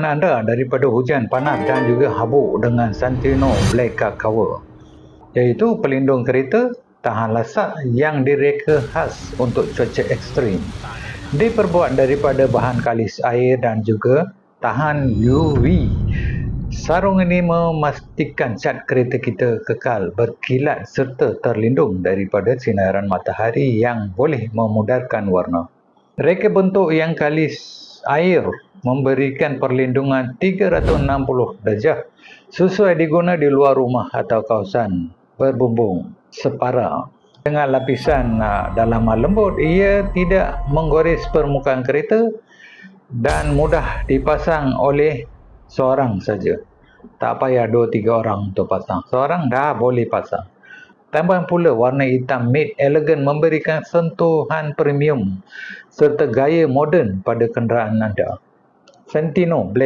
Anda daripada hujan panas dan juga habuk dengan Santino Black Car Cover, iaitu pelindung kereta tahan lasak yang direka khas untuk cuaca ekstrim. Diperbuat daripada bahan kalis air dan juga tahan UV. Sarung ini memastikan cat kereta kita kekal berkilat serta terlindung daripada sinaran matahari yang boleh memudarkan warna. Reka bentuk yang kalis air memberikan perlindungan 360 darjah sesuai diguna di luar rumah atau kawasan berbumbung separa. Dengan lapisan dalaman lembut, ia tidak menggores permukaan kereta dan mudah dipasang oleh seorang saja. Tak payah 2-3 orang untuk pasang. Seorang dah boleh pasang. Tambahan pula warna hitam matte elegan memberikan sentuhan premium serta gaya moden pada kenderaan anda. Santino Black